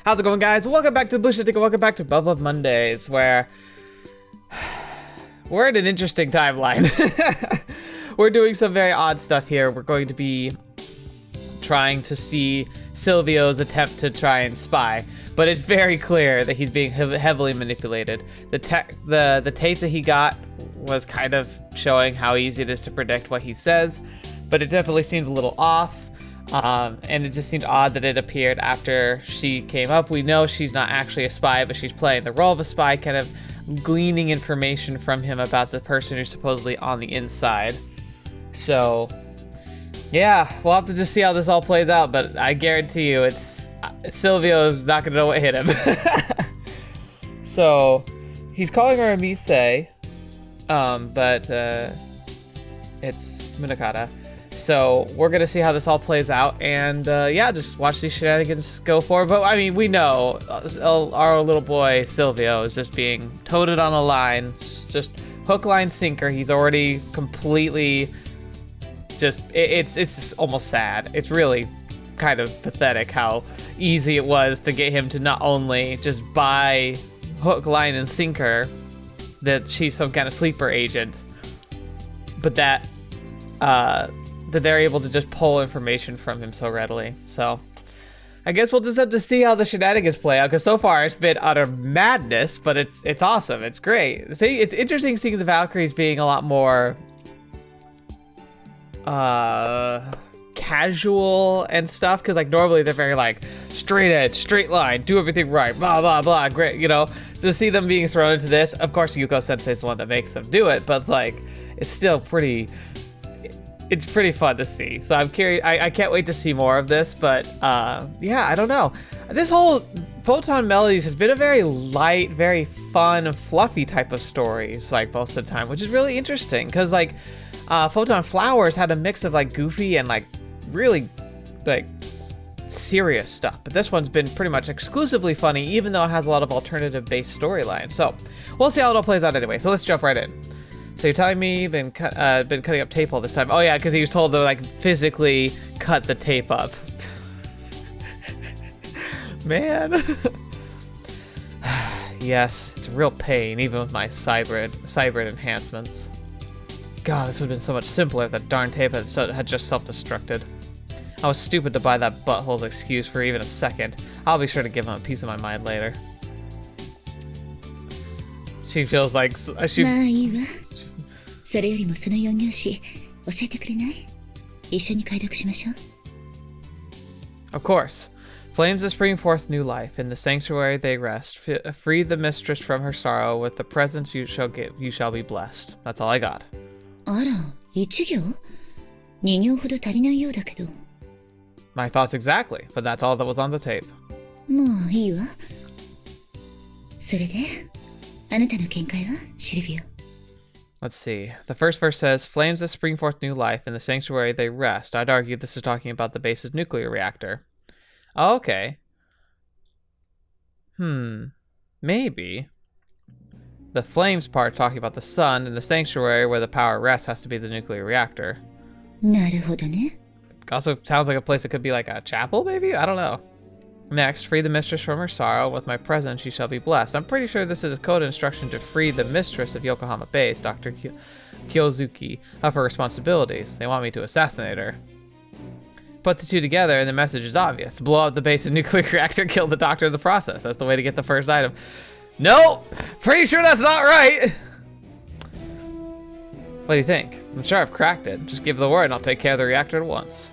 How's it going, guys? Welcome back to TheBlueShifting. Welcome back to Muv-Luv Mondays, where we're in an interesting timeline. We're doing some very odd stuff here. We're going to be trying to see Silvio's attempt to try and spy, but it's very clear that he's being heavily manipulated. The tape that he got was kind of showing how easy it is to predict what he says, but it definitely seemed a little off. And it just seemed odd that it appeared after she came up. We know she's not actually a spy, but she's playing the role of a spy, kind of gleaning information from him about the person who's supposedly on the inside. So, yeah, we'll have to just see how this all plays out, but I guarantee you Silvio's not gonna know what hit him. So, he's calling her a mise, but it's Munakata. So we're gonna see how this all plays out, and yeah, just watch these shenanigans go forward. But I mean, we know our little boy Silvio is just being toted on a line, just hook, line, sinker. He's already completely just. It's almost sad. It's really kind of pathetic how easy it was to get him to not only just buy hook, line, and sinker that she's some kind of sleeper agent, but that they're able to just pull information from him so readily. So I guess we'll just have to see how the shenanigans play out, because so far it's been utter madness, but it's awesome. It's great. See, it's interesting seeing the Valkyries being a lot more casual and stuff, because like normally they're very like straight edge, straight line, do everything right, blah blah blah, great, you know. So to see them being thrown into this, of course Yuuko sensei's the one that makes them do it, but like it's still pretty fun to see. So I'm curious. I can't wait to see more of this. But yeah, I don't know. This whole Photonmelodies has been a very light, very fun, fluffy type of stories, like most of the time, which is really interesting. Because like Photon Flowers had a mix of like goofy and like really like serious stuff. But this one's been pretty much exclusively funny, even though it has a lot of alternative-based storylines. So we'll see how it all plays out anyway. So let's jump right in. So you're telling me you've been cutting up tape all this time? Oh yeah, because he was told to like physically cut the tape up. Man. Yes, it's a real pain, even with my cybrid enhancements. God, this would have been so much simpler if that darn tape had just self-destructed. I was stupid to buy that butthole's excuse for even a second. I'll be sure to give him a piece of my mind later. She feels like she... それよりもその4行詞教えてくれない？一緒に解読しましょう。 Of course. Flames that spring forth new life. In the sanctuary they rest. Free the mistress from her sorrow. With the presence you shall give, you shall be blessed. That's all I got. あら、1行？2行ほど足りないようだけど。 My thoughts exactly, but that's all that was on the tape. もういいわ。それで、あなたの見解は、シルビオ？ Let's see. The first verse says, Flames that spring forth new life, in the sanctuary they rest. I'd argue this is talking about the base of nuclear reactor. Oh, okay. Maybe. The flames part talking about the sun, and the sanctuary where the power rests has to be the nuclear reactor. なるほどね。 Also sounds like a place that could be like a chapel, maybe? I don't know. Next, free the mistress from her sorrow. With my presence, she shall be blessed. I'm pretty sure this is a code instruction to free the mistress of Yokohama Base, Dr. Kyozuki, of her responsibilities. They want me to assassinate her. Put the two together, and the message is obvious. Blow up the base of nuclear reactor, kill the doctor in the process. That's the way to get the first item. Nope! Pretty sure that's not right! What do you think? I'm sure I've cracked it. Just give the word, and I'll take care of the reactor at once.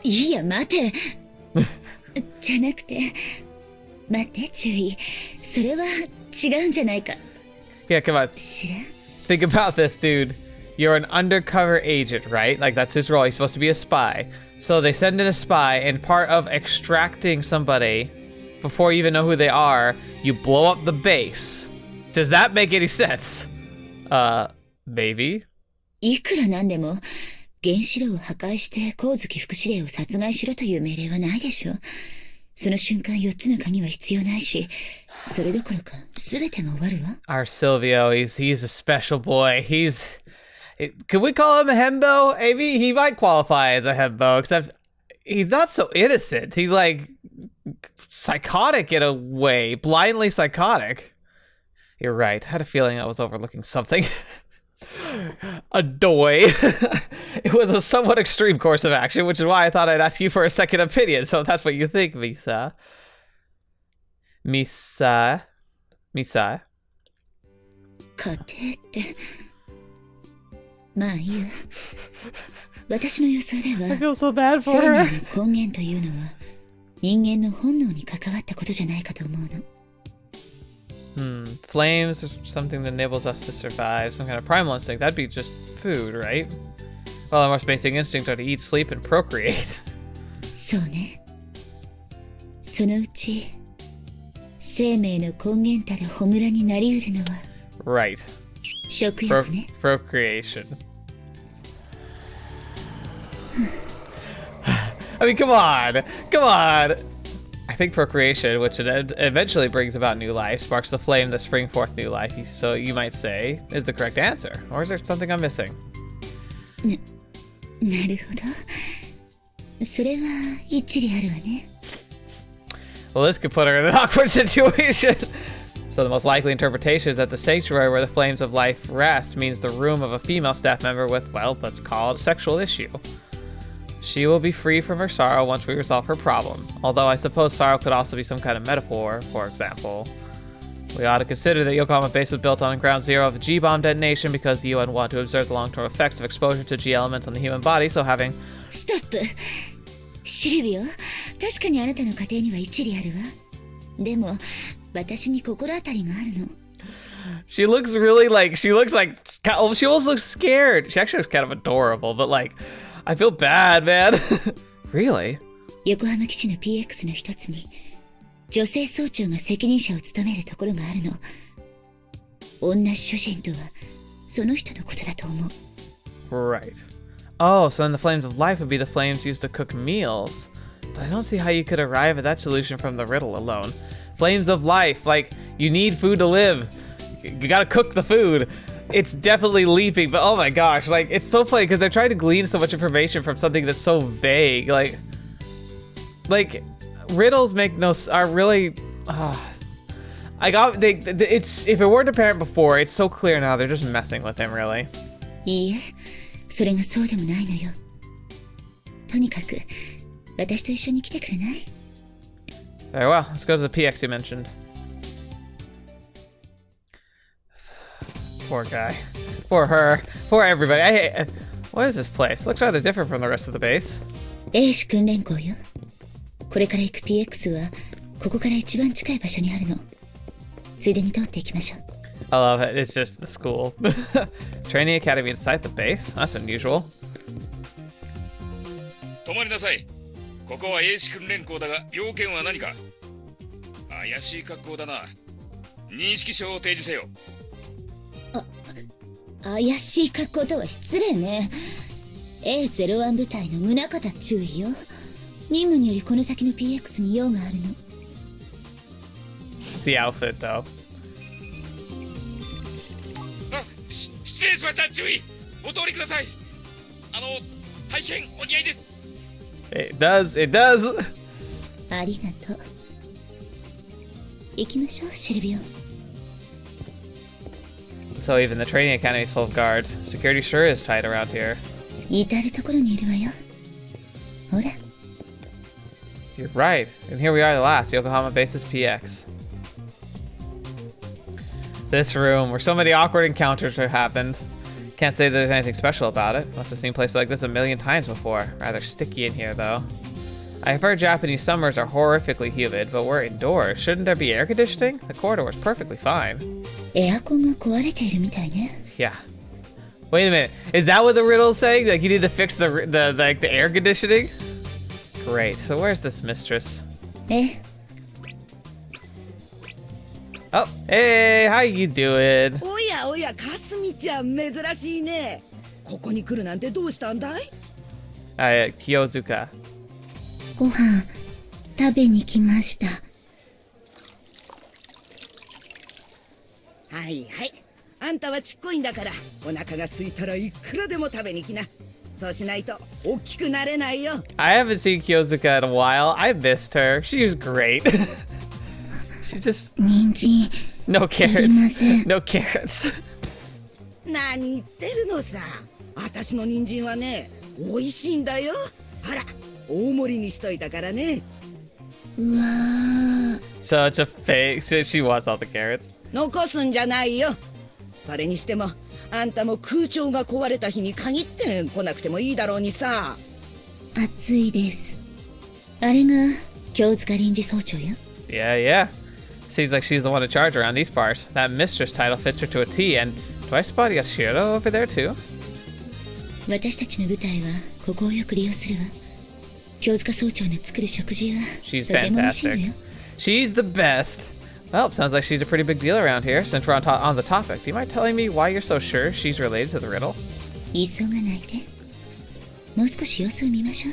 いや、待て。じゃなくて、待って、注意。それは違うんじゃないか。 Yeah, come on. 知らん？ Think about this, dude. You're an undercover agent, right? Like, that's his role. He's supposed to be a spy. So they send in a spy, and part of extracting somebody, before you even know who they are, you blow up the base. Does that make any sense? Maybe? いくらなんでも、原子炉を破壊して光月副司令を殺害しろという命令はないでしょ。その瞬間4つの鍵は必要ないし、それどころか全てが終わるわ。Our Silvio, he's a special boy. Could we call him a hembo? Maybe he might qualify as a hembo, except he's not so innocent. He's like psychotic in a way, blindly psychotic. You're right. I had a feeling I was overlooking something. A doy. It was a somewhat extreme course of action, which is why I thought I'd ask you for a second opinion. So that's what you think, Misa. Misa. 家庭って。まあいいわ。私の予想で I は、 feel so bad for 生 her. 命の根源というのは、人間の本能に関わったことじゃないかと思うの。Flames are something that enables us to survive. Some kind of primal instinct. That'd be just food, right? Well, our most basic instincts are to eat, sleep, and procreate. そうね。そのうち、生命の根源たるホムラになりうるのは、 Right. 食欲ね。 Procreation. I mean, come on. Come on. I think procreation, which eventually brings about new life, sparks the flame that spring forth new life, so you might say, is the correct answer. Or is there something I'm missing? なるほど。それは一理あるわね。 Well, this could put her in an awkward situation. So the most likely interpretation is that the sanctuary where the flames of life rest means the room of a female staff member with, well, let's call it a sexual issue. She will be free from her sorrow once we resolve her problem. Although I suppose sorrow could also be some kind of metaphor, for example. We ought to consider that Yokohama Base was built on ground zero of a G-bomb detonation because the UN want to observe the long-term effects of exposure to G elements on the human body, so having... ストップ。シルビオ、確かにあなたの家庭には一理あるわ。でも、私に心当たりがあるの。She looks really like... She looks like... Oh, she almost looks scared. She actually looks kind of adorable, but like... I feel bad, man. Really? 横浜基地の PX の一つに、女性総長が責任者を務めるところがあるの。女主人とは、その人のことだと思う。 Right. Oh, so then the flames of life would be the flames used to cook meals. But I don't see how you could arrive at that solution from the riddle alone. Flames of life, like, you need food to live. You gotta cook the food. It's definitely leaping, but oh my gosh, like, it's so funny because they're trying to glean so much information from something that's so vague. Like riddles are really, it's, if it weren't apparent before, it's so clear now. They're just messing with him, really. いいえ、それがそうでもないのよ。とにかく、私と一緒に来てくれない？ Very well, let's go to the PX you mentioned. Poor guy. Poor her. Poor everybody. What is this place? Looks rather different from the rest of the base. 兵士訓練校よ。これから行く PX は、ここから一番近い場所にあるの。ついでに通っていきましょう。I love it. It's just the school. Training academy inside the base? That's unusual. 止まりなさい。ここは兵士訓練校だが、要件は何か？怪しい格好だな。認識証を提示せよ。怪しい格好とは失礼ね。A01 部隊の宗像注意よ。任務によりこの先の PX に用があるの。It's the outfit, though. 失礼しました。注意。お通りください。大変お似合いです。It does. It does. ありがとう。行きましょう、シルビオ。So even the training academy is full of guards. Security sure is tight around here. 至るところにいるわよ。ほら。You're right. And here we are at last, Yokohama Base's PX. This room, where so many awkward encounters have happened. Can't say there's anything special about it. Must have seen places like this a million times before. Rather sticky in here, though. I've heard Japanese summers are horrifically humid, but we're indoors. Shouldn't there be air conditioning? The corridor is perfectly fine. エアコンが壊れているみたいね。 Yeah. Wait a minute. Is that what the riddle is saying? Like you need to fix the air conditioning? Great. So where's this mistress? え、 Oh, hey, how you doing? おやおや、かすみちゃん珍しいね。ここに来るなんてどうしたんだい？Kyozuka. ご飯食べに来ました。はいはい。あんたはちっこいんだから、お腹が空いたらいくらでも食べに来な。そうしないと大きくなれないよ。 I haven't seen Kyozuka in a while. I missed her. She was great. She just 人参 no carrots. いりません。 No carrots. 何言ってるのさ。私の人参はね、美味しいんだよ。ほら、大盛りにしといたからね。うわー Such a fake. She wants all the carrots. 残すんじゃないよ。それにしてもあんたも空調が壊れた日に限って来なくてもいいだろうにさ。暑いです。あれが京塚臨時総長よ。 Yeah, yeah. Seems like she's the one in charge around these parts. That mistress title fits her to a T. And do I spot Yashiro over there too? 私たちの部隊はここをよく利用するわ。京塚総長の作る食事は She's とても美味しいの fantastic. よ。 She's the best. Well, it sounds like she's a pretty big deal around here. Since we're on the topic, do you mind telling me why you're so sure she's related to the riddle? 急がないで。もう少し様子を見ましょ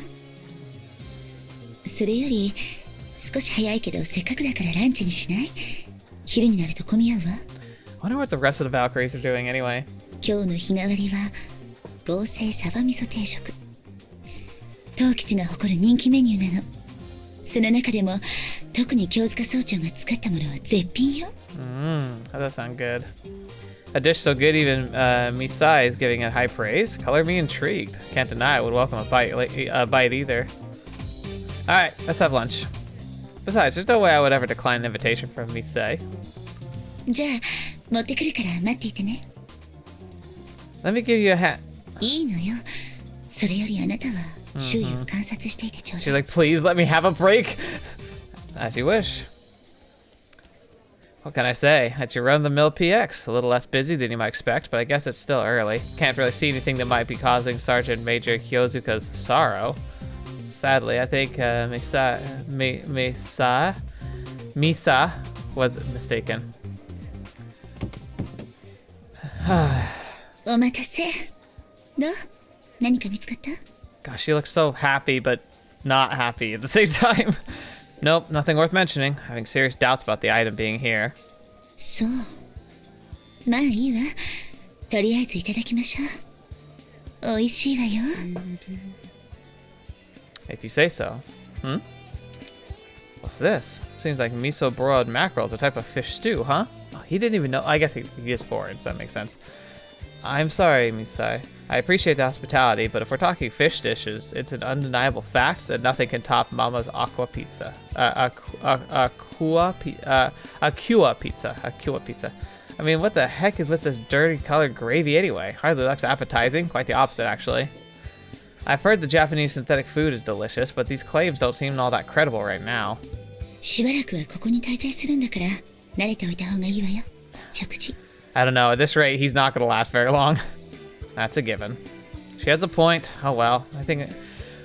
う。それより少し早いけどせっかくだからランチにしない？昼になると混み合うわ。 I wonder what the rest of the Valkyries are doing anyway. 今日の日替わりは合成サバ味噌定食。当吉が誇る人気メニューなの。その中でも特に京塚総長が作ったものは絶品よ。That does sound good. A dish so good even Misai is giving it high praise. Color me intrigued. Can't deny I would welcome a bite either. Alright, let's have lunch. Besides, there's no way I would ever decline an invitation from Misai. じゃあ持ってくるから待っていてね。 Let me give you a hat. いいのよ。それよりあなたは周囲を観察していてちょうだ She's い。 like, please let me have a break. As you wish. What can I say? It's your run-of-the-mill PX. A little less busy than you might expect, but I guess it's still early. Can't really see anything that might be causing Sergeant Major Kyozuka's sorrow. Sadly, I think Misa was mistaken. お待たせ。どう？何か見つかった？ Gosh, she looks so happy, but not happy at the same time. Nope, nothing worth mentioning. Having serious doubts about the item being here. そう。まあいいわ。とりあえずいただきましょう。美味しいわよ。 If you say so. What's this? Seems like miso broiled mackerel is a type of fish stew, huh? Oh, he didn't even know. I guess he is foreign, so that makes sense. I'm sorry, Misai. I appreciate the hospitality, but if we're talking fish dishes, it's an undeniable fact that nothing can top Mama's aqua pizza. Aqua pizza. I mean, what the heck is with this dirty colored gravy anyway? Hardly looks appetizing. Quite the opposite, actually. I've heard the Japanese synthetic food is delicious, but these claims don't seem all that credible right now. しばらくはここに滞在するんだから慣れておいた方がいいわよ。食事。 I don't know. At this rate, he's not going to last very long. That's a given. She has a point. Oh well. I think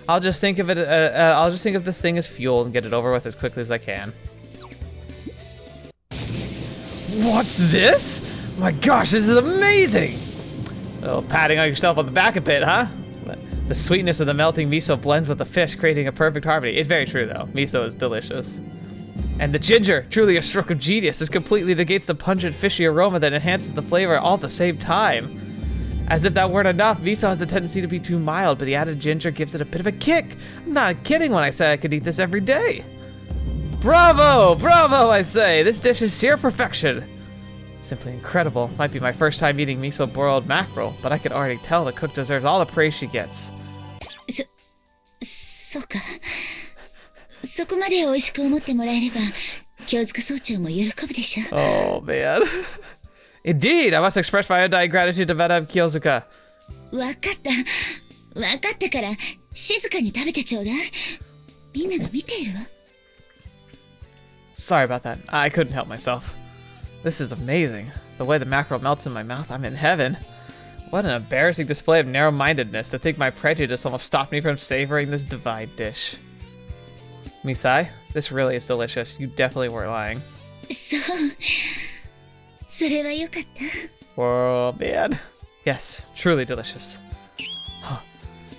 I'll just think of it. I'll just think of this thing as fuel and get it over with as quickly as I can. What's this? My gosh, this is amazing! A little patting on yourself on the back a bit, huh? But the sweetness of the melting miso blends with the fish, creating a perfect harmony. It's very true, though. Miso is delicious. And the ginger, truly a stroke of genius. This completely negates the pungent fishy aroma that enhances the flavor all at the same time. As if that weren't enough, miso has a tendency to be too mild, but the added ginger gives it a bit of a kick. I'm not kidding when I say I could eat this every day. Bravo! Bravo, I say! This dish is sheer perfection. Simply incredible. Might be my first time eating miso broiled mackerel, but I can already tell the cook deserves all the praise she gets. そうか。そこまで美味しく思ってもらえれば、京塚総長も喜ぶでしょ。 Oh, man. Indeed, I must express my undying gratitude to Madame Kyozuka. わかったから、静かに食べてちょうだい。みんなが見ているわ。 Sorry about that. I couldn't help myself. This is amazing. The way the mackerel melts in my mouth, I'm in heaven. What an embarrassing display of narrow-mindedness to think my prejudice almost stopped me from savoring this divine dish. Misai, this really is delicious. You definitely weren't lying. そう。それはよかった。 Oh, man. Yes, truly delicious.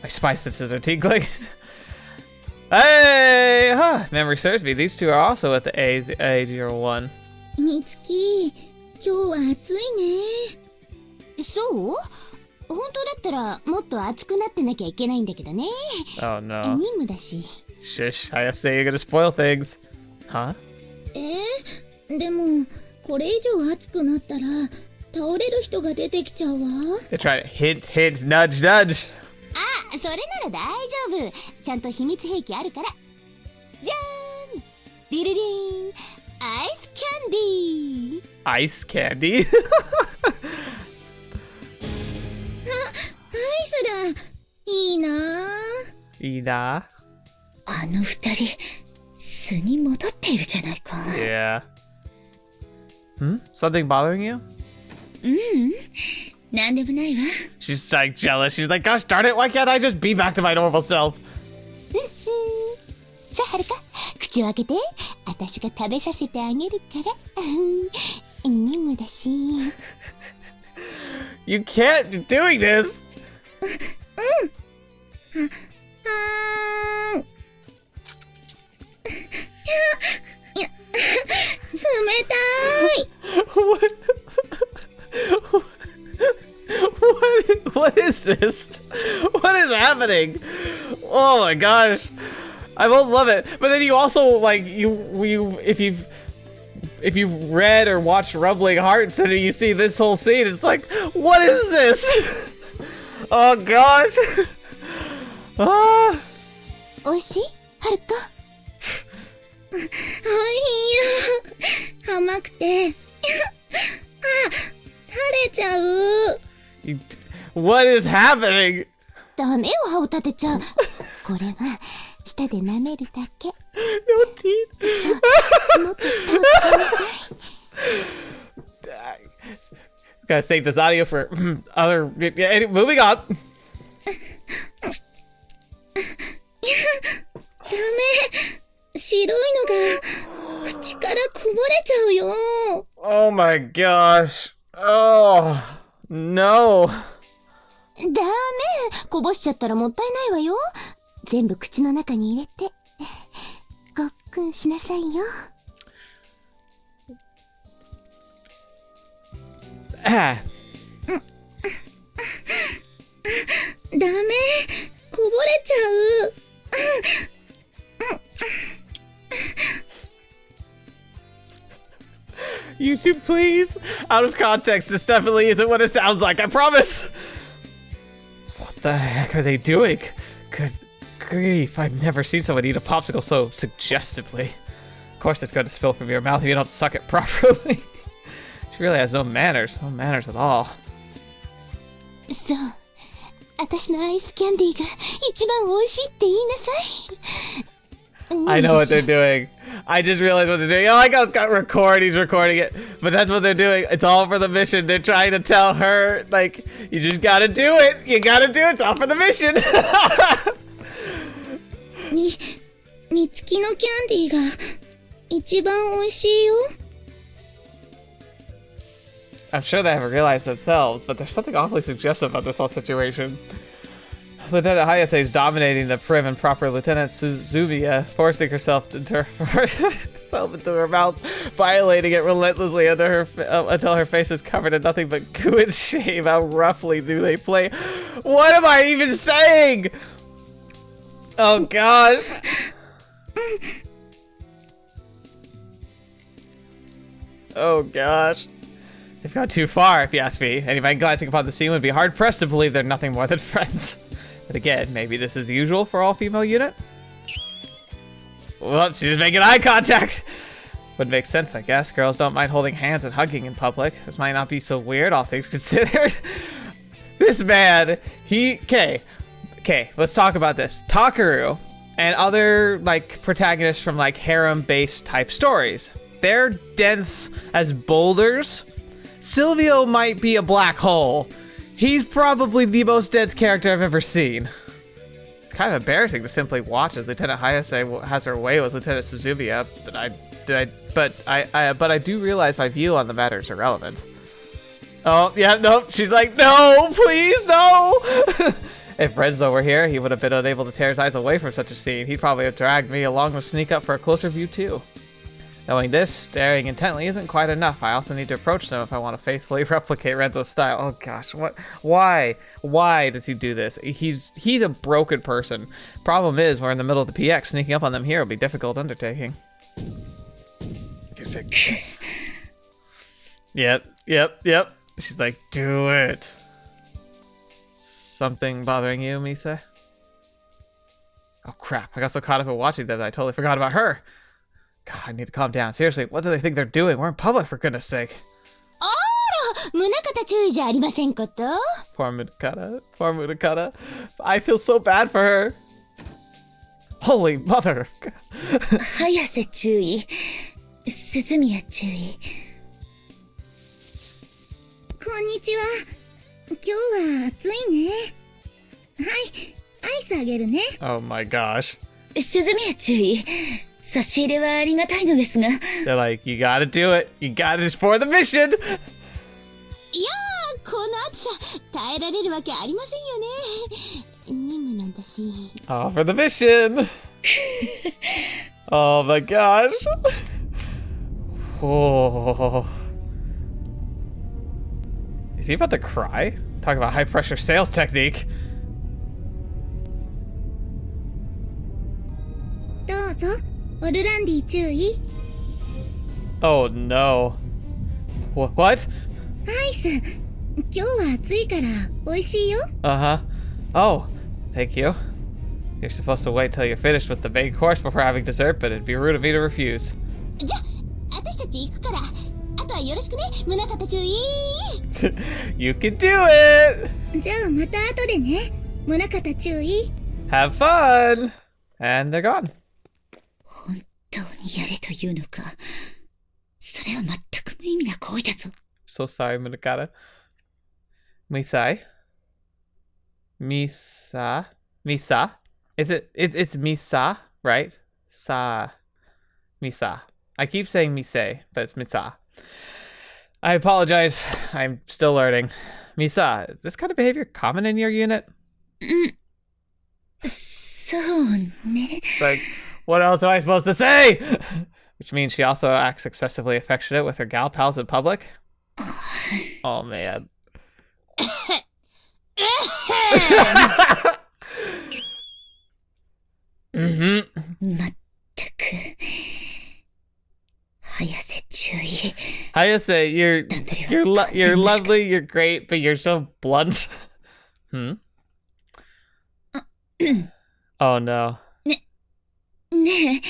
My spice senses are tingling. Hey! Huh, memory serves me. These two are also at the A01. みつき、今日は暑いね。そう？本当だったらもっと熱くなってなきゃいけないんだけどね。Oh no. 任務だし。 Shush, Hayase, you're gonna spoil things. Huh? でもこれ以上熱くなったら倒れる人が出てきちゃうわ。 They try to hint, hint, nudge, nudge. あ、それなら大丈夫。ちゃんと秘密兵器あるから。じゃーん。ディリリン。アイスキャンディー。 Ice candy? アイスだ。いいなぁ。いいな。あの二人、素に戻っているじゃないか。Yeah. Something bothering you? なんでもないわ。 She's like jealous. She's like, gosh darn it, why can't I just be back to my normal self? さあ、はるか、口を開けて。私が食べさせてあげるから。任務だし。You can't be doing this! 冷たい。What is this? What is happening? Oh my gosh. I both love it. But then you also like if you've read or watched Rumbling Hearts and you see this whole scene, it's like, what is this? Oh gosh. Ah. おいしい？はるか。おいしいよ。甘くて。垂れちゃう。 What is happening? ダメよ、歯を立てちゃう。これは舌で舐めるだけ。 No teeth. もっと舌を使いなさい。 Gotta save this audio for other. Yeah, moving on. ダメ。白いのが口からこぼれちゃうよ。 Oh my gosh. Oh no. ダメ。こぼしちゃったらもったいないわよ。全部口の中に入れてごっくんしなさいよ。Ah. ダメ。こぼれちゃう。 YouTube, please. Out of context, this definitely isn't what it sounds like. I promise. What the heck are they doing? Good grief! I've never seen someone eat a popsicle so suggestively. Of course, it's going to spill from your mouth if you don't suck it properly. She really has no manners at all. そう。私のアイスキャンディーが一番美味しいって言いなさい。 I know what they're doing. I just realized what they're doing. Oh my god, it's got record. He's recording it. But that's what they're doing. It's all for the mission. They're trying to tell her, like, you just gotta do it. You gotta do it. It's all for the mission. みつきのキャンディーが一番美味しいよ。 I'm sure they haven't realized themselves, but there's something awfully suggestive about this whole situation. Lieutenant Hayase is dominating the prim and proper Lieutenant Suzumiya, forcing herself into her mouth, violating it relentlessly until her face is covered in nothing but goo and shame. How roughly do they play? What am I even saying? Oh gosh. Oh gosh. They've gone too far, if you ask me. Anybody glancing upon the scene would be hard-pressed to believe they're nothing more than friends. But again, maybe this is usual for all female unit? Well, she's making eye contact! Would make sense, I guess. Girls don't mind holding hands and hugging in public. This might not be so weird, all things considered. This man, Okay, let's talk about this. Takeru and other, like, protagonists from, like, harem-based type stories. They're dense as boulders. Silvio might be a black hole. He's probably the most dense character I've ever seen. It's kind of embarrassing to simply watch as Lieutenant Hayase has her way with Lieutenant Suzumiya, but I do realize my view on the matter is irrelevant. Oh, yeah, nope. She's like, no, please, no. If Renzo were here, he would have been unable to tear his eyes away from such a scene. He'd probably have dragged me along with Sneak Up for a closer view, too. Knowing this, staring intently isn't quite enough. I also need to approach them if I want to faithfully replicate Renzo's style. Oh gosh, what? Why? Why does he do this? He's a broken person. Problem is, we're in the middle of the PX. Sneaking up on them here will be a difficult undertaking. Yep. She's like, do it. Something bothering you, Misa? Oh crap, I got so caught up in watching them that I totally forgot about her. God, I need to calm down. Seriously, what do they think they're doing? We're in public, for goodness sake. Munakata 注意じゃありませんこと? Poor Munakata. Poor Munakata. I feel so bad for her. Holy mother. 早瀬注意。鈴宮注意。こんにちは。今日は暑いね。はい、アイスあげるね。Oh my gosh. 鈴宮注意。差し入れはありがたいのですが。They're like, you gotta do it. You gotta just for the mission. いやー、この暑さ耐えられるわけありませんよね。任務なんだし。Oh, for the mission. Oh my gosh. Oh. Is he about to cry? Talk about high pressure sales technique. どうぞ、オルランディ注意。Oh no. What? アイス、今日は暑いから美味しいよ。Uh-huh. Oh, thank you. You're supposed to wait till you're finished with the main course before having dessert, but it'd be rude of me to refuse. じゃあ、私たち行くから。あとはよろしくね、宗像注意。You can do it! じゃあまた後でね。宗像注意。Have fun! And they're gone. 本当にやれというのか。それは全く無意味な行為だぞ。So sorry, Munakata. Misai? Misa? Misa? It's Misa, right? Misa. I keep saying Misei, but it's Misa. I apologize. I'm still learning. Misa, is this kind of behavior common in your unit? そうね。It's like, what else am I supposed to say? Which means she also acts excessively affectionate with her gal pals in public? Oh, man.まったく。Hayase 注意。Hayase, you're lovely, you're great, but you're so blunt. Oh no. ねえ。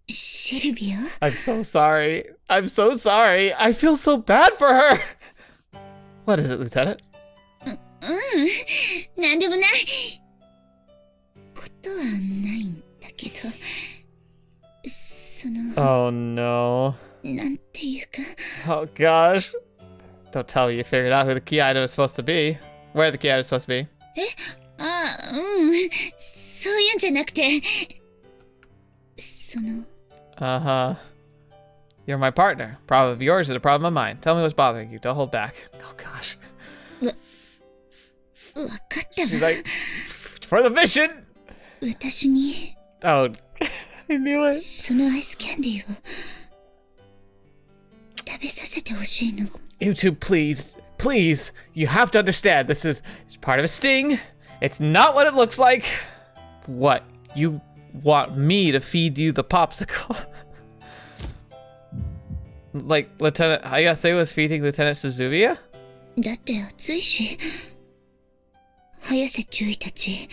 Silvio? I'm so sorry. I'm so sorry. I feel so bad for her. What is it, Lieutenant? なんでもない。ことはないんだけど。Oh no. なんていうか。Oh gosh. Don't tell me you figured out who the key item is supposed to be. Where the key item is supposed to be. そういうんじゃなくて。Uh-huh. You're my partner. Problem of yours is a problem of mine. Tell me what's bothering you. Don't hold back. Oh gosh. わかったわ。She's like, for the mission! 私に。Oh, I knew it. そのアイスキャンディーを食べさせてほしいの。You two, please, please, you have to understand. This is it's part of a sting. It's not what it looks like. What? You want me to feed you the popsicle? Like Lieutenant Hayase was feeding Lieutenant Suzumiya? だって暑いし。早瀬注意たち。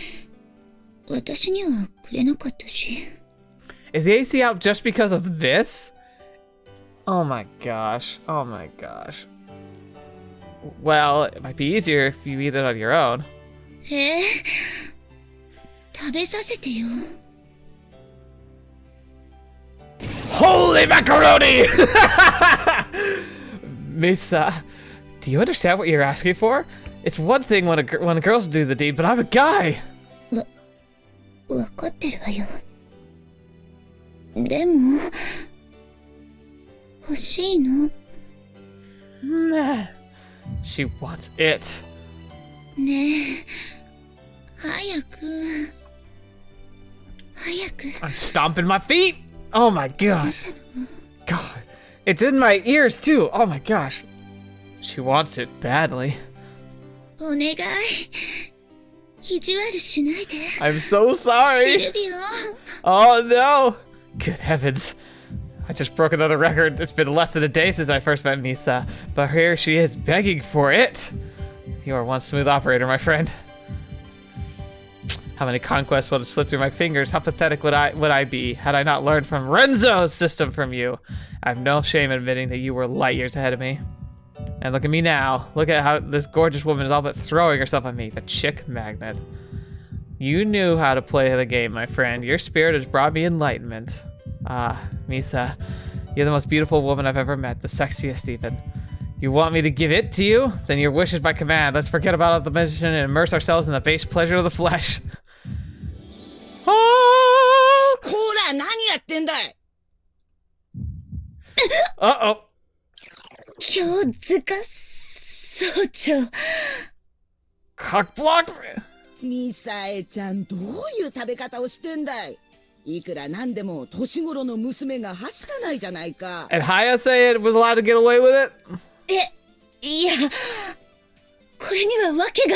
私にはくれなかったし。Is the AC out just because of this? Oh my gosh. Oh my gosh. Well, it might be easier if you eat it on your own. 食べさせてよ。Holy macaroni! Misa, do you understand what you're asking for? It's one thing when girls do the deed, but I'm a guy. わかってるわよ。でも、欲しいの。Nah. She wants it. ねえ、早く。早く。I'm stomping my feet. Oh my gosh. God. It's in my ears too. Oh my gosh. She wants it badly. お願い。意地悪しないで。 I'm so シ sorry. ルビオ。 Oh no. Good heavens. I just broke another record. It's been less than a day since I first met Misa, but here she is begging for it. You are one smooth operator, my friend. How many conquests would have slipped through my fingers? How pathetic would I be had I not learned from Renzo's system from you? I have no shame admitting that you were light years ahead of me. And look at me now. Look at how this gorgeous woman is all but throwing herself at me. The chick magnet. You knew how to play the game, my friend. Your spirit has brought me enlightenment. Ah, Misa, you're the most beautiful woman I've ever met. The sexiest even. You want me to give it to you? Then your wish is my command. Let's forget about the mission and immerse ourselves in the base pleasure of the flesh. Oh! こら、何やってんだい。 Uh-oh. 京塚総長。 Cock blocked. ミサエちゃん、どういう食べ方をしてんだい。いくらなんでも年頃の娘がはしたないじゃないか。 And Hayase was allowed to get away with it? いや、これには訳が。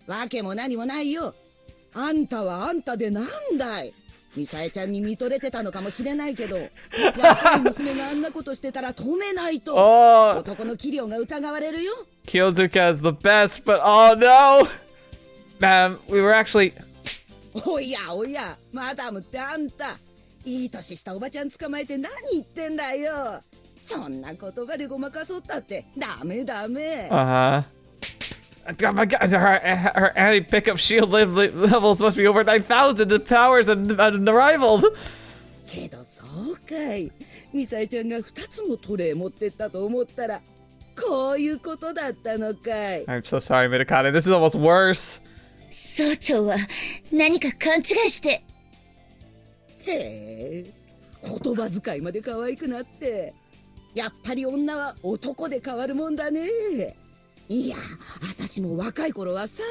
わけも何もないよ。あんたはあんたでなんだい。ミサエちゃんに見とれてたのかもしれないけど、若い娘があんなことしてたら止めないと。Oh, 男の器量が疑われるよ。 Kyozuka is the best, but oh no! Ma'am, we were actually... おやおや、マダムってあんた、いい年したおばちゃん捕まえて何言ってんだよ。そんな言葉でごまかそうったってダメダメ。 Uh-huh. Oh my god, her anti-pickup shield levels must be over 9,000. The powers unrivaled. けどそうかい。ミサエちゃんが2つもトレイ持ってったと思ったら、こういうことだったのかい。 I'm so sorry, Munakata. This is almost worse. 総長は何か勘違いして。へえ、言葉遣いまで可愛くなって。やっぱり女は男で変わるもんだね。いや、私も若い頃はさ。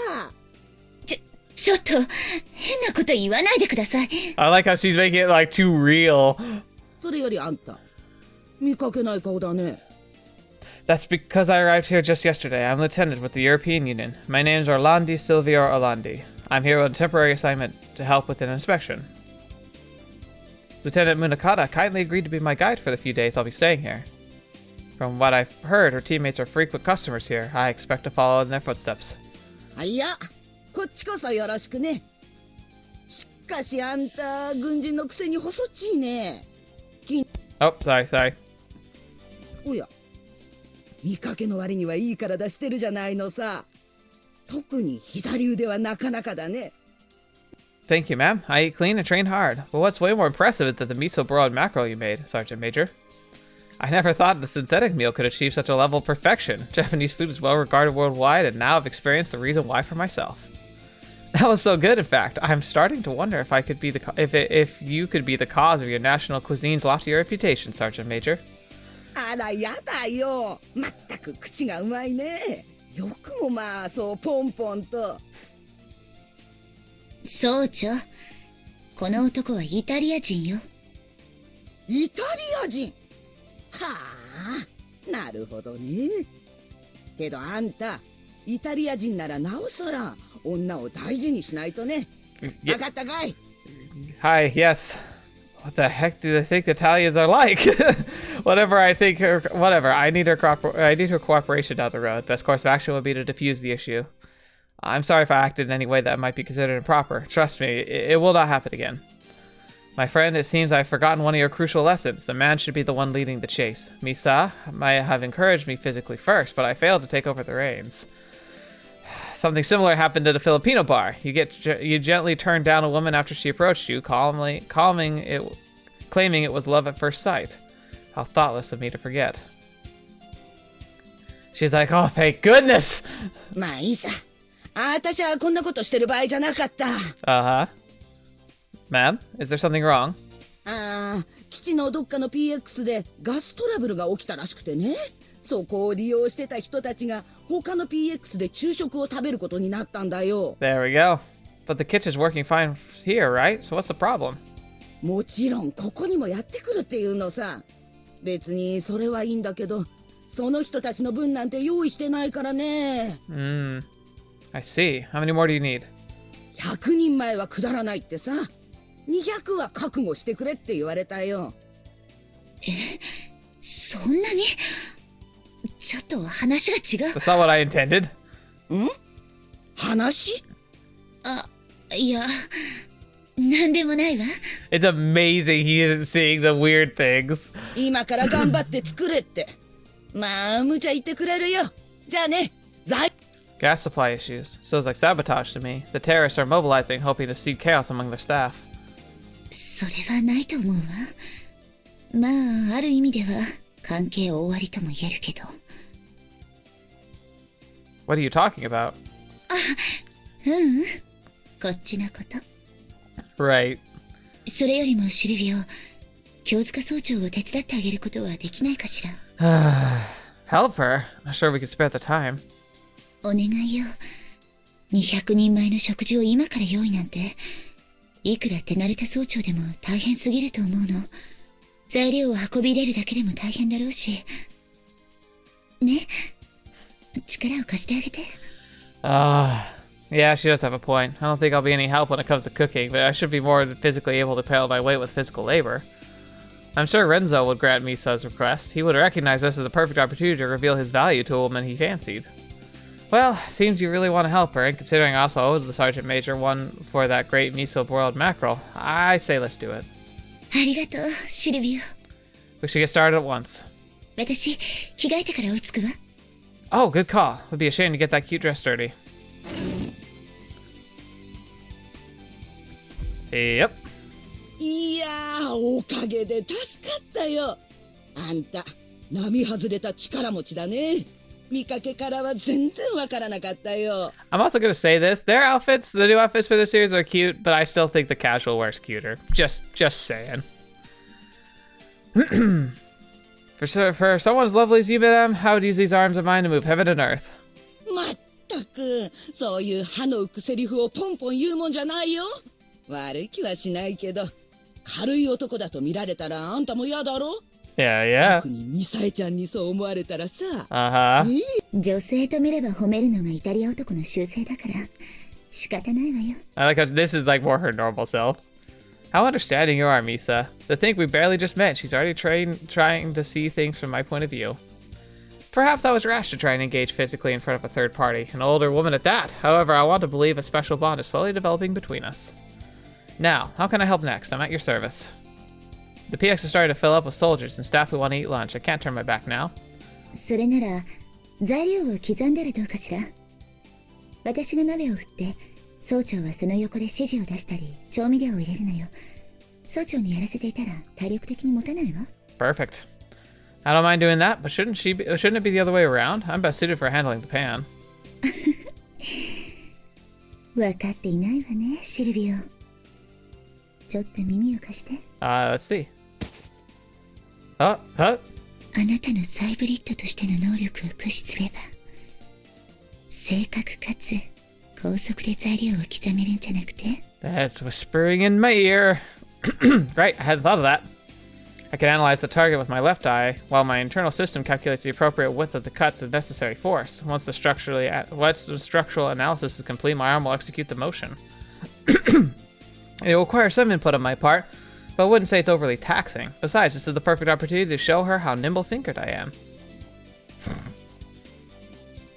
ちょっと変なこと言わないでください。 I like how she's making it like too real. それよりあんた、見かけない顔だね。 That's because I arrived here just yesterday. I'm lieutenant with the European Union. My name's Orlandi Silvio Orlandi. I'm here on a temporary assignment to help with an inspection. Lieutenant Munakata kindly agreed to be my guide for the few days I'll be staying here. From what I've heard, her teammates are frequent customers here. I expect to follow in their footsteps. いや、こっちこそよろしくね。しかしあんた、軍人のくせに細っちいね。Oh, sorry. おや、見かけの割にはいい体してるじゃないのさ。特に左腕はなかなかだね。 Thank you, ma'am. I eat clean and train hard. But what's way more impressive is that the miso broiled mackerel you made, Sergeant Major. I never thought the synthetic meal could achieve such a level of perfection. Japanese food is well regarded worldwide, and now I've experienced the reason why for myself. That was so good, in fact. I'm starting to wonder if I could be if you could be the cause of your national cuisine's lofty reputation, Sergeant Major. あら、やだよ。まったく口がうまいね。よくもまあ、そうポンポンと。総長、この男はイタリア人よ。イタリア人。はあ、なるほどね。けどあんた、イタリア人ならなおさら女を大事にしないとね。わかったかい？ Hi, yes. What the heck do they think Italians are like? Whatever I think, whatever. I need her cooperation down the road. Best course of action would be to defuse the issue. I'm sorry if I acted in any way that might be considered improper. Trust me, it will not happen again. My friend, it seems I've forgotten one of your crucial lessons. The man should be the one leading the chase. Misa might have encouraged me physically first, but I failed to take over the reins. Something similar happened at a Filipino bar. You gently turned down a woman after she approached you, claiming it was love at first sight. How thoughtless of me to forget. She's like, oh, thank goodness! まあいいさ。私はこんなことしてる場合じゃなかった。Uh-huh. Ma'am, is there something wrong? ああ、基地のどっかの PX でガストラブルが起きたらしくてね。そこを利用してた人たちが他の PX で昼食を食べることになったんだよ。There we go. But the kitchen's working fine here, right? So what's the problem? もちろんここにもやってくるっていうのさ。別にそれはいいんだけど、その人たちの分なんて用意してないからね。I see. How many more do you need? 100人前はくだらないってさ。200は覚悟してくれって言われたよ。そんなに？ちょっと話が違う。That's not what I intended. ん？話？あ、いや、なんでもないわ。It's amazing he isn't seeing the weird things. 今から頑張って作れって。まあ、無茶言ってくれるよ。じゃあね、Gas supply issues. Feels like sabotage to me. The terrorists are mobilizing, hoping to seed chaos among their staff. それはないと思うわ。まあ、ある意味では関係終わりとも言えるけど。What are you talking about? こっちのこと。Right. それよりもシルビオ、京塚総長を手伝ってあげることはできないかしら。Help her? Not sure we could spare the time. お願いよ。200人前の食事を今から用意なんて、いくら手慣れた総長でも大変すぎると思うの。材料を運び入れるだけでも大変だろうし。ね、力を貸してあげて。Yeah, she does have a point. I don't think I'll be any help when it comes to cooking, but I should be more physically able to pay my weight with physical labor. I'm sure Renzo would grant Misa's request. He would recognize this as a perfect opportunity to reveal his value to a woman he fancied. Well, seems you really want to help her, and considering I also owed the Sergeant Major one for that great miso-broiled mackerel, I say let's do it. ありがとう、シルビオ。 We should get started at once. 私、着替えてから追いつくわ。Oh, good call. Would be a shame to get that cute dress dirty. Yep. いやー、おかげで助かったよ。あんた、並外れた力持ちだね。見かけからは全然わからなかったよ。I'm also gonna say this. Their outfits, the new outfits for this series are cute, but I still think the casual wear's cuter. Just saying. For someone as lovely as you, madame, how would use these arms of mine to move heaven and earth? まったく、そういう歯の浮くセリフをポンポン言うもんじゃないよ。悪い気はしないけど、軽い男だと見られたらあんたも嫌だろ？ Yeah. 特にミサエちゃんにそう思われたらさ。Uh-huh. 女性と見れば褒めるのがイタリア男の習性だから仕方ないわよ。 I like how this is like more her normal self. How understanding you are, Misa. To think we barely just met, she's already trying to see things from my point of view. Perhaps I was rash to try and engage physically in front of a third party, an older woman at that. However, I want to believe a special bond is slowly developing between us. Now, how can I help next? I'm at your service. The PX is starting to fill up with soldiers and staff who want to eat lunch. I can't turn my back now. それなら材料を刻んだらどうかしら。私が鍋を振って総長はその横で指示を出したり調味料を入れるのよ。総長にやらせていたら体力的に持たないわ。 Perfect. I don't mind doing that, but shouldn't it be the other way around? I'm best suited for handling the pan. 分かっていないわね、シルビオ。ちょっと耳を貸して。Let's see. Huh? あなたのサイブリッドとしての能力を駆使すれば、正確かつ高速で材料を刻めるんじゃなくて？ That's whispering in my ear. Right, I hadn't thought of that. I can analyze the target with my left eye, while my internal system calculates the appropriate width of the cuts of necessary force. Once the structural analysis is complete, my arm will execute the motion. It will require some input on my part, but I wouldn't say it's overly taxing. Besides, this is the perfect opportunity to show her how nimble-fingered I am.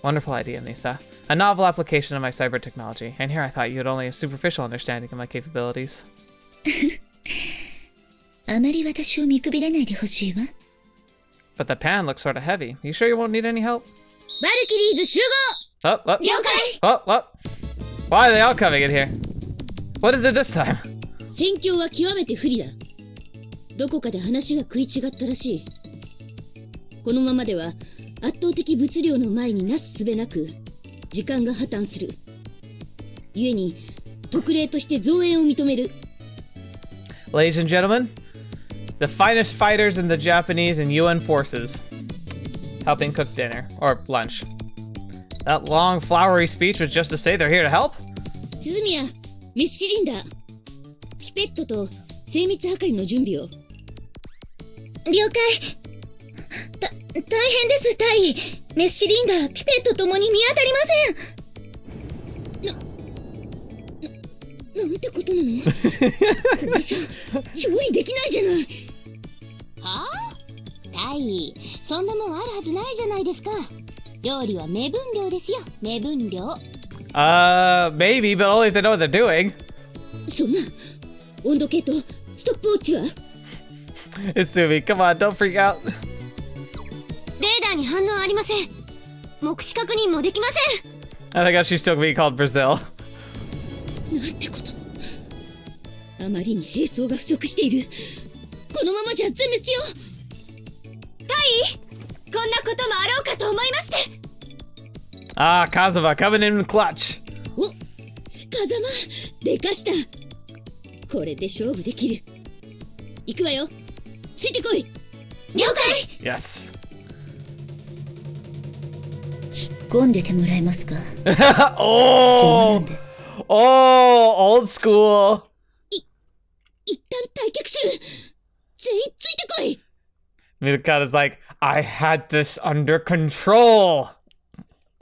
Wonderful idea, Misa. A novel application of my cyber technology, and here I thought you had only a superficial understanding of my capabilities. あまり私を見くびらないでほしいわ。But the pan looks sort of heavy. You sure you won't need any help? バルキリーズ集合！ Oh. 了解！ Oh. Why are they all coming in here? What is it this time? 戦況は極めて不利だ。どこかで話が食い違ったらしい。このままでは圧倒的物量の前になすすべなく時間が破綻する。故に特例として増援を認める。Ladies and gentlemen, the finest fighters in the Japanese and UN forces, helping cook dinner, or lunch. That long, flowery speech was just to say they're here to help? 鈴宮、メスシリンダー、ピペットと精密測りの準備を。了解。大変です大尉。メスシリンダーピペットともに見当たりません。なんてことなの？私は調理できないじゃない。はあ？大尉、そんなもんあるはずないじゃないですか。料理は目分量ですよ、目分量。Maybe, but only if they know what they're doing. そんな、温度計とストップウォッチは？ It's Sumi, come on, don't freak out. レーダーに反応ありません。目視確認もできません。 I think she's still being called Brazil. なんてこと。あまりに兵装が不足している。このままじゃ全滅よ。大尉、こんなこともあろうかと思いまして。Ah, Kazuma coming in clutch. お、風間、でかした。これで勝負できる。行くわよ。ついてこい。了解。 Yes. 引っ込んでてもらえますか？ Oh, old school. 一旦退却する。全員ついてこい。Munakata's like, I had this under control.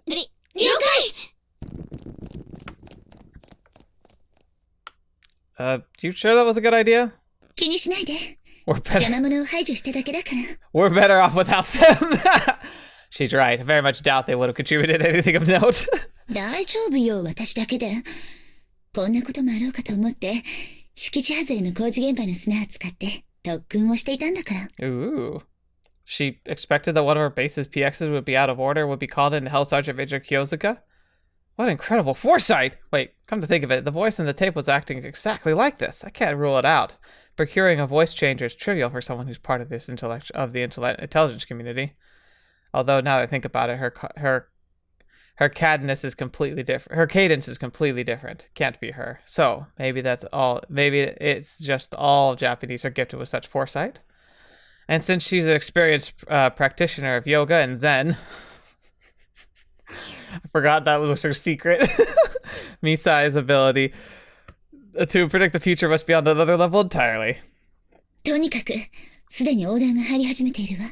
了解。You sure that was a good idea? 気にしないで。 We're 邪 better. 魔者を排除しただけだから。 We're better off without them. She's right. I very much doubt they would have contributed anything of note. 大丈夫よ、私だけで。こんなこともあろうかと思って、敷地外れの工事現場の砂を使って特訓をしていたんだから。 Ooh. She expected that one of her base's PXs would be out of order, would be called in to help Sergeant Major Kyosuka? What incredible foresight! Wait, come to think of it, the voice in the tape was acting exactly like this. I can't rule it out. Procuring a voice changer is trivial for someone who's part of this intelligence community. Although now that I think about it, her cadence is completely different. Her cadence is completely different. Can't be her. So maybe that's all. Maybe it's just all Japanese are gifted with such foresight. And since she's an experienced practitioner of yoga and Zen, I forgot that was her secret. Misai's ability to predict the future must be on another level entirely. とにかく、すでにオーダーが入り始めているわ。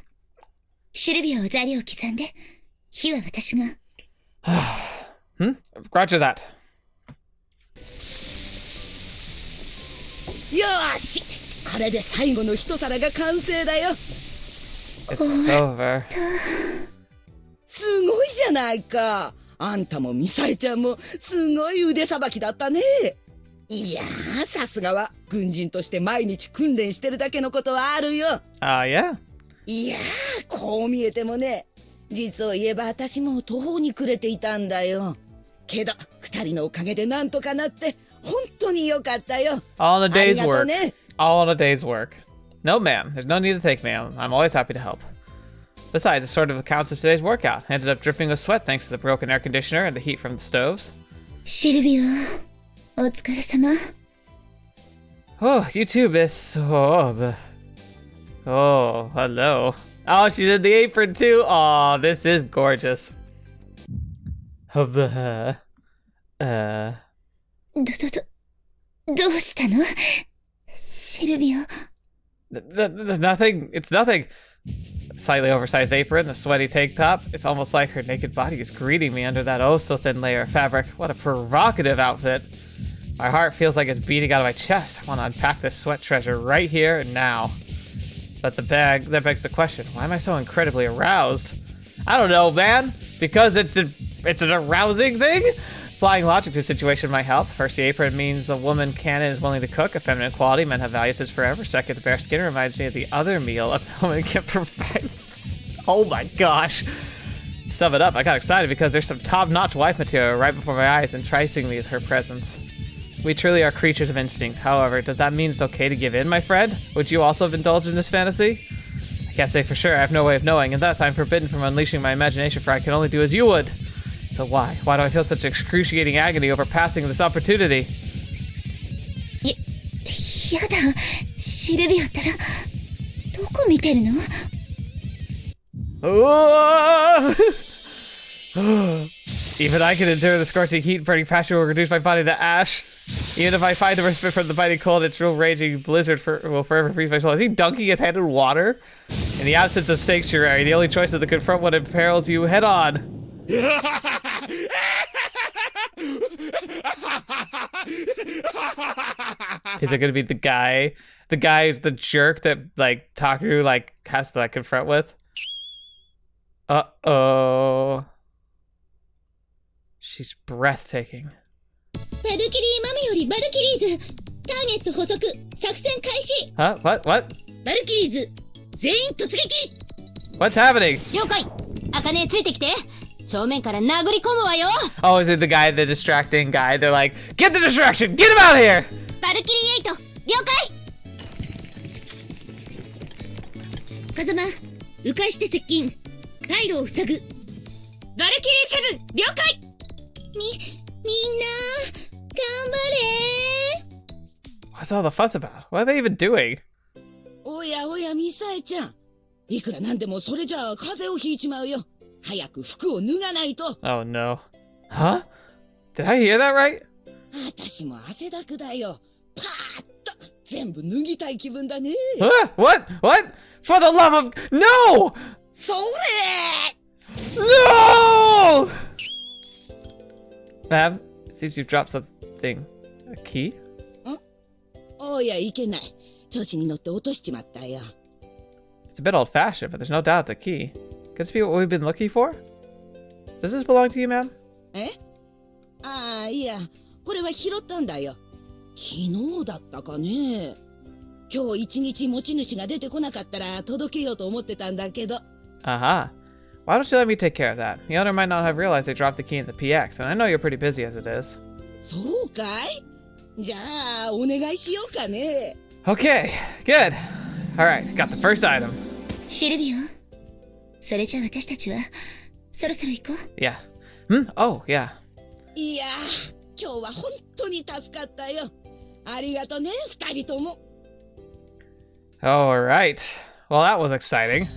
シルビアを材料を刻んで、火は私が。Roger that. よーし、これで最後の一皿が完成だよ。 It's over. すごいじゃないか。あんたもミサイちゃんもすごい腕さばきだったね。いやー、さすがは軍人として毎日訓練してるだけのことはあるよ。Yeah. いやー、こう見えてもね、実を言えば私も途方に暮れていたんだよ。けど二人のおかげでなんとかなって本当に良かったよ。 All in a あり day's がとう work. ね。 All in a day's work. No, ma'am. There's no need to thank, ma'am. I'm always happy to help. Besides, it sort of accounts for today's workout. I ended up dripping with sweat thanks to the broken air conditioner and the heat from the stoves. シルビア、お疲れ様。Oh, you too, miss. Oh, hello. Oh, she's in the apron too. Oh, this is gorgeous. どうしたのシルビア。 Nothing. It's nothing. Slightly oversized apron, the sweaty tank top. It's almost like her naked body is greeting me under that oh so thin layer of fabric. What a provocative outfit. My heart feels like it's beating out of my chest. I want to unpack this sweat treasure right here and now. But that begs the question, why am I so incredibly aroused? I don't know, man. Because it's an arousing thing? Applying logic to the situation might help. First, the apron means a woman can and is willing to cook. A feminine quality, men have values as forever. Second, the bare skin reminds me of the other meal a woman can provide. Oh my gosh. To sum it up, I got excited because there's some top-notch wife material right before my eyes, enticing me with her presence. We truly are creatures of instinct. However, does that mean it's okay to give in, my friend? Would you also have indulged in this fantasy? I can't say for sure. I have no way of knowing, and thus I'm forbidden from unleashing my imagination, for I can only do as you would. So why? Why do I feel such excruciating agony over passing this opportunity? やだ、シルビアったら、どこ見てるの？ Even I can endure the scorching heat and burning passion will reduce my body to ash. Even if I find a respite from the biting cold, its real raging blizzard will forever freeze my soul. Is he dunking his head in water? In the absence of sanctuary, the only choice is to confront what imperils you head on. Is it gonna be the guy? The guy who's the jerk that like Takeru like has to like confront with? Uh-oh. She's breathtaking. バルキリーマミよりバルキリーズターゲット捕捉作戦開始 Huh? What? バルキリーズ全員突撃 What's happening? 了解茜ついてきて正面から殴り込むわよ Oh, is it the guy, the distracting guy? They're like, get the distraction! Get him out of here! バルキリー8了解風間迂回して接近回路を塞ぐバルキリー7了解みんな頑張れ What's all the fuss about? What are they even doing? おやおやミサエちゃん、いくらなんでもそれじゃあ風邪をひいちまうよ。早く服を脱がないと。 Oh no. Huh? Did I hear that right? 私も汗だくだよ。パーッと全部脱ぎたい気分だね。 What? What? For the love of... No! それ No! Ma'am, it seems you've dropped something. A key? おやいけない。調子に乗って落としちまったよ。 It's a bit old-fashioned, but there's no doubt it's a key. Could this be what we've been looking for? Does this belong to you, ma'am? え？ああ、いや、これは拾ったんだよ。昨日だったかね。今日一日持ち主が出てこなかったら届けようと思ってたんだけど。Aha. Why don't you let me take care of that? The owner might not have realized they dropped the key in the PX, and I know you're pretty busy as it is. そうかい？じゃあ、お願いしようかね。Okay, good. Alright, got the first item. シルビオ、それじゃあ私たちはそろそろ行こう。 Yeah. Oh, yeah. いや、今日は本当に助かったよ。ありがとね、二人とも。Alright. Well, that was exciting.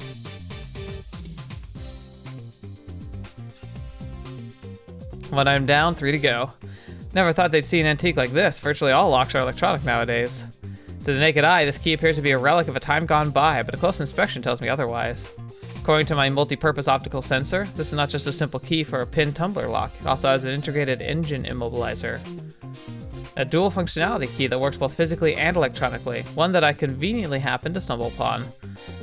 When I'm down, 3 to go. Never thought they'd see an antique like this. Virtually all locks are electronic nowadays. To the naked eye, this key appears to be a relic of a time gone by, but a close inspection tells me otherwise. According to my multi-purpose optical sensor, this is not just a simple key for a pin tumbler lock. It also has an integrated engine immobilizer. A dual functionality key that works both physically and electronically, one that I conveniently happened to stumble upon.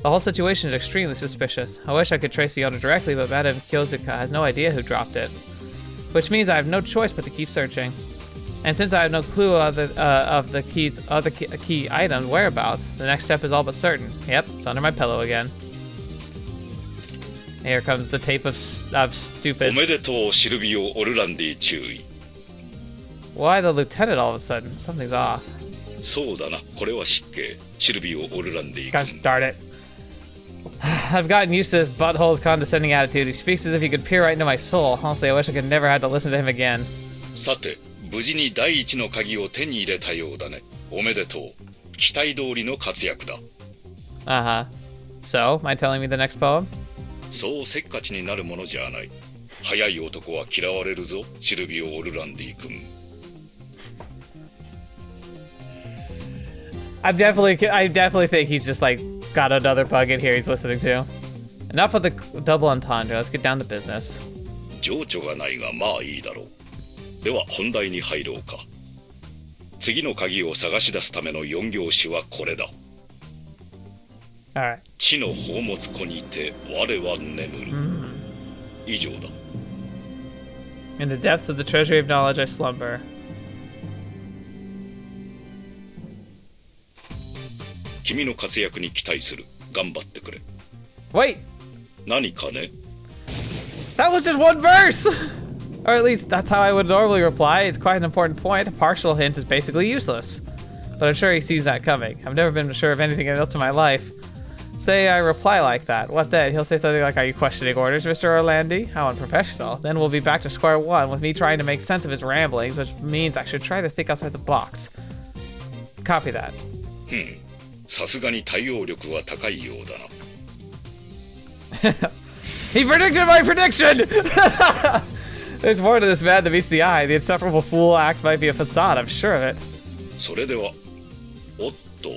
The whole situation is extremely suspicious. I wish I could trace the owner directly, but Madame Kyozuka has no idea who dropped it. Which means I have no choice but to keep searching. And since I have no clue of the key's other key item's whereabouts, the next step is all but certain. Yep, it's under my pillow again. Here comes the tape of stupid. おめでとうシルビオ・オルランディ注意。 Why the lieutenant all of a sudden? Something's off. そうだな、これは失敬。シルビオ・オルランディ Gosh darn it. I've gotten used to this butthole's condescending attitude. He speaks as if he could peer right into my soul. Honestly, I wish I could never have to listen to him again. さて、無事に第一の鍵を手に入れたようだね。おめでとう。期待通りの活躍だ。Uh-huh. So, am I telling me the next poem? そうせっかちになるものじゃない。早い男は嫌われるぞ、シルビオ・オルランディ君。I definitely think he's just like got another bug in here he's listening to. Enough of the double entendre. Let's get down to business. 情緒がないがまあいいだろう。では本題に入ろうか。次の鍵を探し出すための4行詞はこれだ。Alright. 地の宝物庫にて我は眠る。以上だ。In the depths of the treasury of knowledge I slumber. 君の活躍に期待する。頑張ってくれ。Wait! 何かね？ That was just one verse! Or at least that's how I would normally reply. It's quite an important point. A partial hint is basically useless. But I'm sure he sees that coming. I've never been sure of anything else in my life. Say I reply like that. What then? He'll say something like, "Are you questioning orders, Mr. Orlandi?" How unprofessional. Then we'll be back to square one with me trying to make sense of his ramblings, which means I should try to think outside the box. Copy that. さすがに対応力は高いようだな。He predicted my prediction! There's more to this man than meets the eye. The insufferable fool act might be a facade, I'm sure of it. それでは、おっと、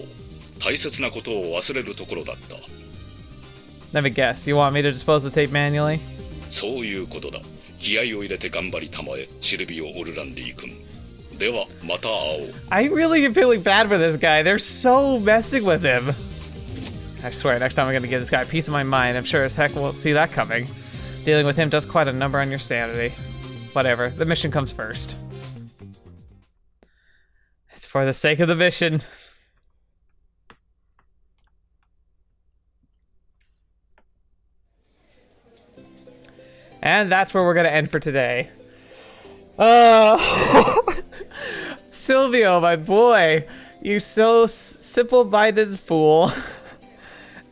大切なことを忘れるところだった。Let me guess, you want me to dispose the tape manually? そういうことだ。気合を入れて頑張りたまえ、シルビオ・オルランディ君。では、また会おう。I really am feeling bad for this guy. They're so messing with him. I swear, next time I'm gonna give this guy a piece of my mind. I'm sure as heck won't see that coming. Dealing with him does quite a number on your sanity. Whatever, the mission comes first. It's for the sake of the mission. And that's where we're gonna end for today. Silvio, my boy, you so simple-minded fool.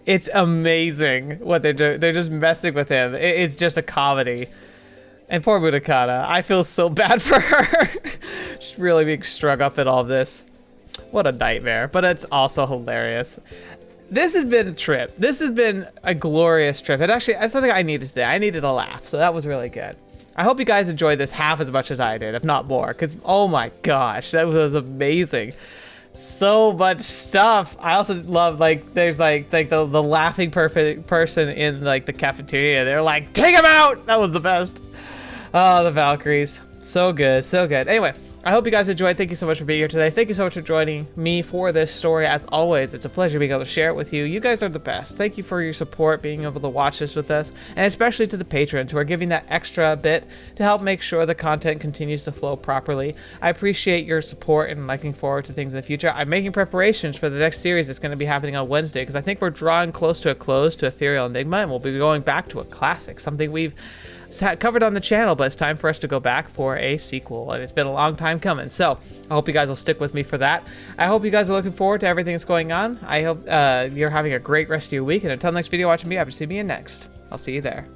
It's amazing what they're doing. They're just messing with him. It's just a comedy. And poor Munakata, I feel so bad for her. She's really being strung up in all this. What a nightmare, but it's also hilarious. This has been a trip. This has been a glorious trip. And actually, that's something I needed today. I needed a laugh, so that was really good. I hope you guys enjoyed this half as much as I did, if not more, because oh my gosh, that was amazing. So much stuff. I also love, like, there's like the laughing perfect person in like the cafeteria. They're like, take him out. That was the best. Oh, the Valkyries. So good, so good. Anyway, I hope you guys enjoyed. Thank you so much for being here today. Thank you so much for joining me for this story. As always, it's a pleasure being able to share it with you. You guys are the best. Thank you for your support, being able to watch this with us, and especially to the patrons who are giving that extra bit to help make sure the content continues to flow properly. I appreciate your support and looking forward to things in the future. I'm making preparations for the next series that's going to be happening on Wednesday, because I think we're drawing close to a close to Ethereal Enigma, and we'll be going back to a classic, something we've covered on the channel, but it's time for us to go back for a sequel, and it's been a long time coming. So I hope you guys will stick with me for that. I hope you guys are looking forward to everything that's going on. I hope you're having a great rest of your week, and until next video, watching me, happy to see me in next. I'll see you there.